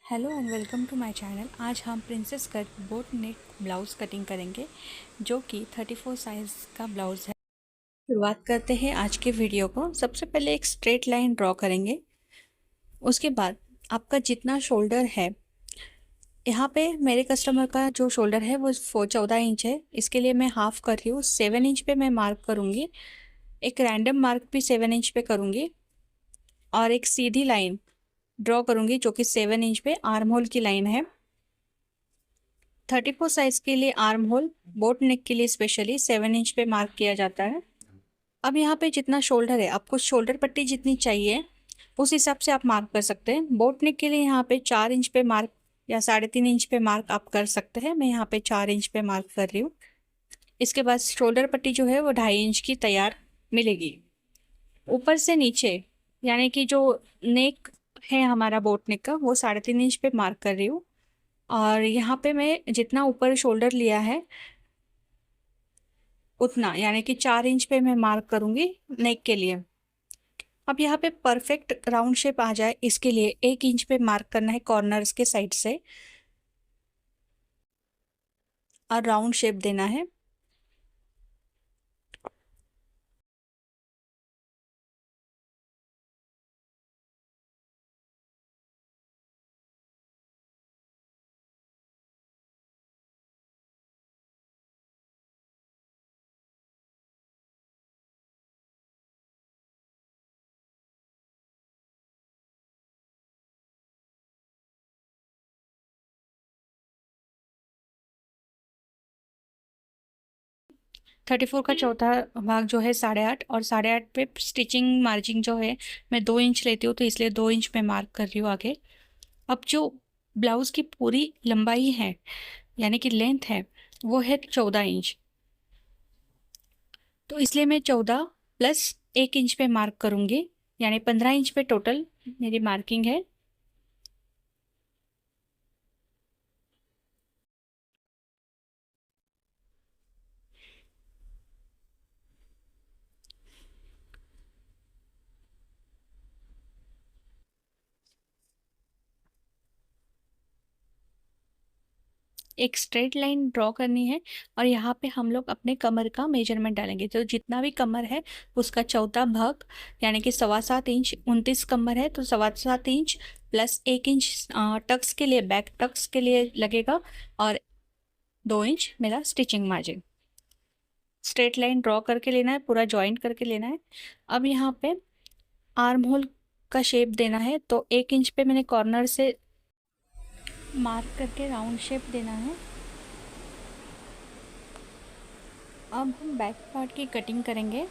Hello and welcome to my channel. आज हम princess cut boat neck blouse cutting करेंगे जो कि 34 साइज़ का ब्लाउज़ है। शुरुआत करते हैं आज के वीडियो को। सबसे पहले एक स्ट्रेट लाइन ड्रॉ करेंगे। उसके बाद आपका जितना शोल्डर है, यहाँ पे मेरे कस्टमर का जो शोल्डर है वो 14 इंच है। इसके लिए मैं हाफ कर रही हूँ। 7 इंच पे मैं मार्क करूँगी। एक रैंडम मार्क भी 7 इंच पे करूँगी और एक सीधी लाइन ड्रॉ करूँगी जो कि 7 इंच पे आर्म होल की लाइन है। 34 साइज के लिए आर्म होल बोट नेक के लिए स्पेशली 7 इंच पे मार्क किया जाता है। अब यहाँ पे जितना शोल्डर है, आपको शोल्डर पट्टी जितनी चाहिए उस हिसाब से आप मार्क कर सकते हैं। बोट नेक के लिए यहाँ पे 4 इंच पे मार्क या 3.5 इंच पे मार्क आप कर सकते हैं। मैं यहाँ पे 4 इंच पे मार्क कर रही हूँ। इसके बाद शोल्डर पट्टी जो है वो 2.5 इंच की तैयार मिलेगी। ऊपर से नीचे यानी कि जो नेक है हमारा बोट नेक का, वो 3.5 इंच पे मार्क कर रही हूँ। और यहाँ पे मैं जितना ऊपर शोल्डर लिया है उतना यानी कि 4 इंच पे मैं मार्क करूंगी नेक के लिए। अब यहाँ पे परफेक्ट राउंड शेप आ जाए इसके लिए 1 इंच पे मार्क करना है कॉर्नर्स के साइड से और राउंड शेप देना है। थर्टी फोर का चौथा भाग जो है 8.5 और 8.5 पे स्टिचिंग मार्जिन जो है मैं 2 इंच लेती हूँ, तो इसलिए 2 इंच पे मार्क कर रही हूँ आगे। अब जो ब्लाउज की पूरी लंबाई है यानी कि लेंथ है वो है 14 इंच, तो इसलिए मैं 14 प्लस 1 इंच पे मार्क करूंगी यानी 15 इंच पे टोटल मेरी मार्किंग है। एक स्ट्रेट लाइन ड्रॉ करनी है और यहाँ पे हम लोग अपने कमर का मेजरमेंट डालेंगे। तो जितना भी कमर है उसका चौथा भाग यानी कि 7.25 इंच, 29 कमर है तो 7.25 इंच प्लस 1 इंच टक्स के लिए, बैक टक्स के लिए लगेगा और 2 इंच मेरा stitching margin. Straight line draw करके लेना है, पूरा ज्वाइंट करके लेना है। अब यहाँ पे आर्म होल का शेप देना है, तो 1 इंच पे मैंने कॉर्नर से मार्क करके राउंड शेप देना है। अब हम बैक पार्ट की कटिंग करेंगे।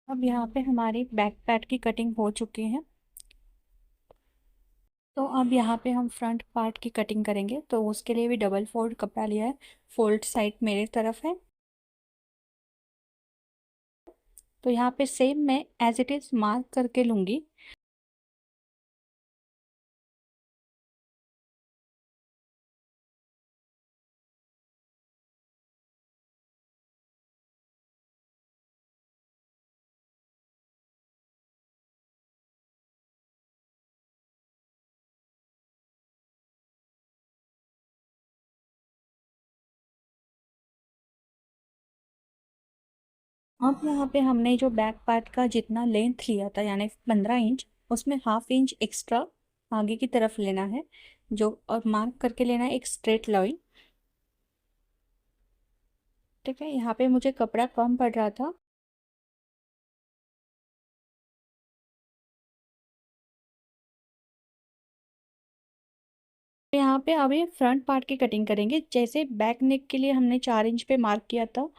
अब यहाँ पे हमारी बैक पार्ट की कटिंग हो चुकी है, तो अब यहाँ पे हम फ्रंट पार्ट की कटिंग करेंगे। तो उसके लिए भी डबल फोल्ड कपड़ा लिया है, फोल्ड साइड मेरे तरफ है। तो यहाँ पे सेम मैं एज इट इज मार्क करके लूँगी। अब यहाँ पे हमने जो बैक पार्ट का जितना लेंथ लिया था यानी 15 इंच, उसमें हाफ इंच एक्स्ट्रा आगे की तरफ लेना है जो, और मार्क करके लेना है एक स्ट्रेट लाइन। ठीक है, यहाँ पे मुझे कपड़ा कम पड़ रहा था। यहाँ पे अभी फ्रंट पार्ट की कटिंग करेंगे। जैसे बैक नेक के लिए हमने 4 इंच पे मार्क किया था,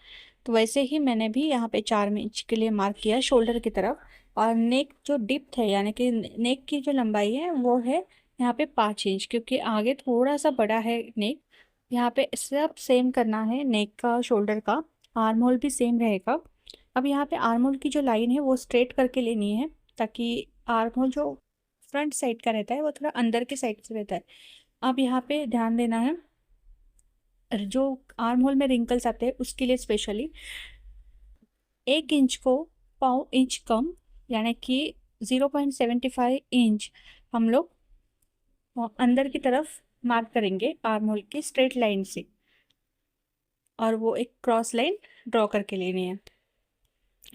तो वैसे ही मैंने भी यहाँ पे 4 इंच के लिए मार्क किया शोल्डर की तरफ। और नेक जो डिप्थ है यानी कि नेक की जो लंबाई है वो है यहाँ पे 5 इंच, क्योंकि आगे थोड़ा सा बड़ा है नेक। यहाँ पे सब सेम करना है, नेक का, शोल्डर का। आर्म होल भी सेम रहेगा। अब यहाँ पे आर्म होल की जो लाइन है वो स्ट्रेट करके लेनी है, ताकि आर्म होल जो फ्रंट साइड का रहता है वो थोड़ा अंदर के साइड से रहता है। अब यहाँ पे ध्यान देना है, जो आर्म होल में रिंकल्स आते हैं उसके लिए स्पेशली 1 इंच को 1/4 इंच कम, यानी कि 0.75 इंच हम लोग अंदर की तरफ मार्क करेंगे आर्म होल की स्ट्रेट लाइन से, और वो एक क्रॉस लाइन ड्रॉ करके लेनी है।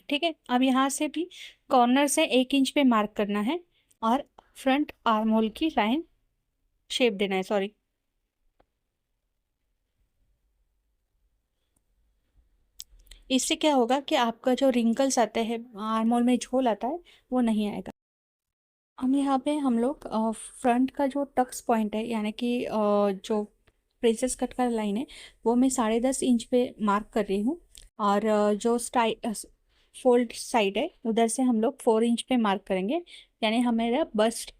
ठीक है, अब यहाँ से भी कॉर्नर से 1 इंच पे मार्क करना है और फ्रंट आर्म होल की लाइन शेप देना है, सॉरी। इससे क्या होगा कि आपका जो रिंकल्स आते हैं आर्म होल में, झोल आता है, वो नहीं आएगा। हम यहाँ पे हम लोग फ्रंट का जो टक्स पॉइंट है, यानी कि जो प्रिंसेस कट का लाइन है, वो मैं 10.5 इंच पे मार्क कर रही हूँ। और जो फोल्ड साइड है उधर से हम लोग 4 इंच पे मार्क करेंगे, यानी हमें बस्ट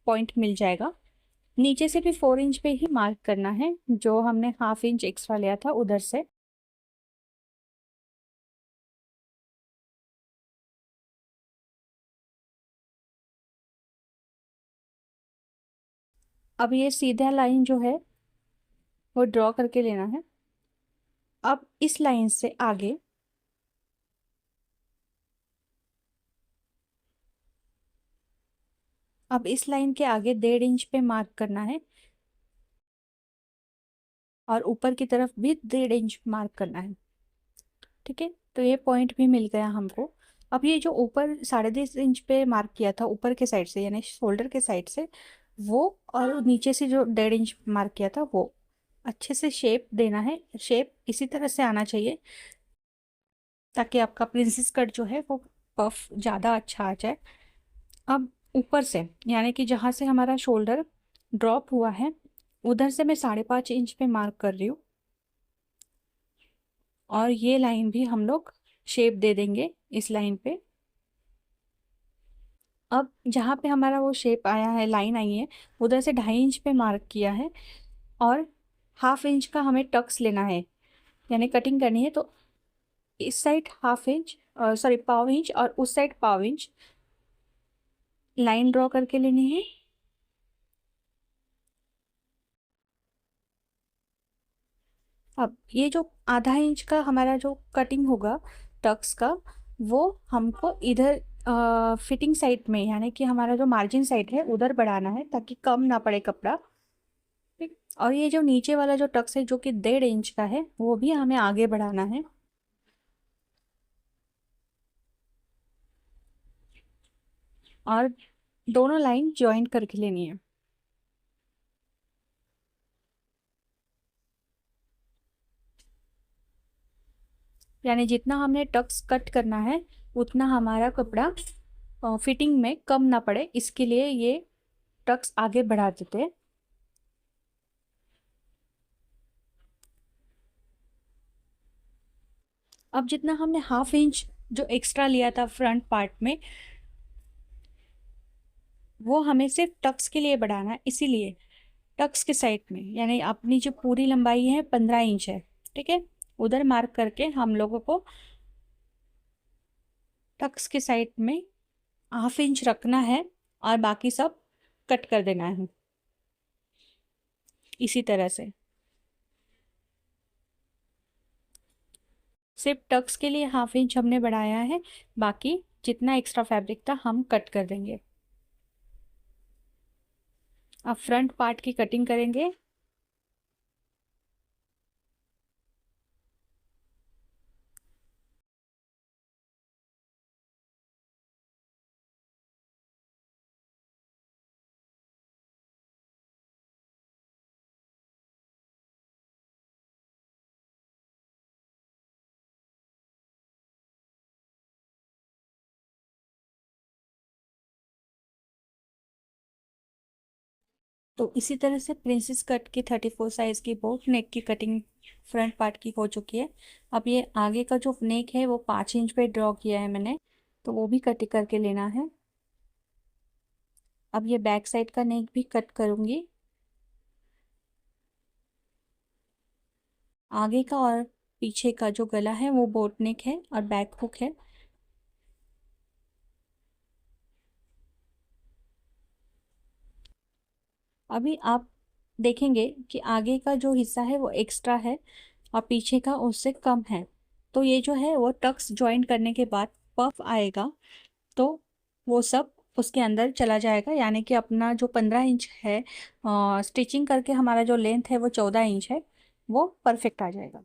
पॉइंट मिल जाएगा। नीचे से भी 4 इंच पे ही मार्क करना है, जो हमने 1/2 इंच एक्स्ट्रा लिया था उधर से। अब ये सीधा लाइन जो है वो ड्रॉ करके लेना है। अब इस लाइन से आगे अब इस लाइन के आगे 1.5 इंच पे मार्क करना है, और ऊपर की तरफ भी 1.5 इंच मार्क करना है। ठीक है, तो ये पॉइंट भी मिल गया हमको। अब ये जो ऊपर 10.5 इंच पे मार्क किया था ऊपर के साइड से, यानी शोल्डर के साइड से, वो और नीचे से जो 1.5 इंच मार्क किया था, वो अच्छे से शेप देना है। शेप इसी तरह से आना चाहिए ताकि आपका प्रिंसेस कट जो है वो पफ ज़्यादा अच्छा आ जाए। अब ऊपर से, यानी कि जहाँ से हमारा शोल्डर ड्रॉप हुआ है, उधर से मैं 5.5 इंच पे मार्क कर रही हूँ, और ये लाइन भी हम लोग शेप दे देंगे इस लाइन पे। अब जहाँ पे हमारा वो शेप आया है, लाइन आई है, उधर से 2.5 इंच पे मार्क किया है, और 1/2 इंच का हमें टक्स लेना है, यानी कटिंग करनी है। तो इस साइड 1/2 इंच, सॉरी 1/4 इंच, और उस साइड 1/4 इंच लाइन ड्रॉ करके लेनी है। अब ये जो 1/2 इंच का हमारा जो कटिंग होगा टक्स का, वो हमको इधर फिटिंग साइड में, यानी कि हमारा जो मार्जिन साइड है उधर बढ़ाना है ताकि कम ना पड़े कपड़ा। ठीक, और ये जो नीचे वाला जो टक्स है जो कि 1.5 इंच का है, वो भी हमें आगे बढ़ाना है। और दोनों लाइन ज्वाइंट करके लेनी है। यानी जितना हमने टक्स कट करना है उतना हमारा कपड़ा फिटिंग में कम ना पड़े, इसके लिए ये टक्स आगे बढ़ा देते हैं। अब जितना हमने 1/2 इंच जो एक्स्ट्रा लिया था फ्रंट पार्ट में, वो हमें सिर्फ टक्स के लिए बढ़ाना है, इसीलिए टक्स के साइड में, यानी अपनी जो पूरी लंबाई है 15 इंच है, ठीक है, उधर मार्क करके हम लोगों को टक्स के साइड में 1/2 इंच रखना है, और बाकी सब कट कर देना है इसी तरह से। सिर्फ टक्स के लिए 1/2 इंच हमने बढ़ाया है, बाकी जितना एक्स्ट्रा फैब्रिक था हम कट कर देंगे। अब फ्रंट पार्ट की कटिंग करेंगे। तो इसी तरह से प्रिंसेस कट की 34 साइज की बोट नेक की कटिंग फ्रंट पार्ट की हो चुकी है। अब ये आगे का जो नेक है वो 5 इंच पे ड्रॉ किया है मैंने, तो वो भी कट करके लेना है। अब ये बैक साइड का नेक भी कट करूंगी। आगे का और पीछे का जो गला है वो बोट नेक है और बैक हुक है। अभी आप देखेंगे कि आगे का जो हिस्सा है वो एक्स्ट्रा है और पीछे का उससे कम है, तो ये जो है वो टक्स ज्वाइन करने के बाद पफ आएगा, तो वो सब उसके अंदर चला जाएगा, यानी कि अपना जो 15 इंच है स्टिचिंग करके हमारा जो लेंथ है वो 14 इंच है, वो परफेक्ट आ जाएगा।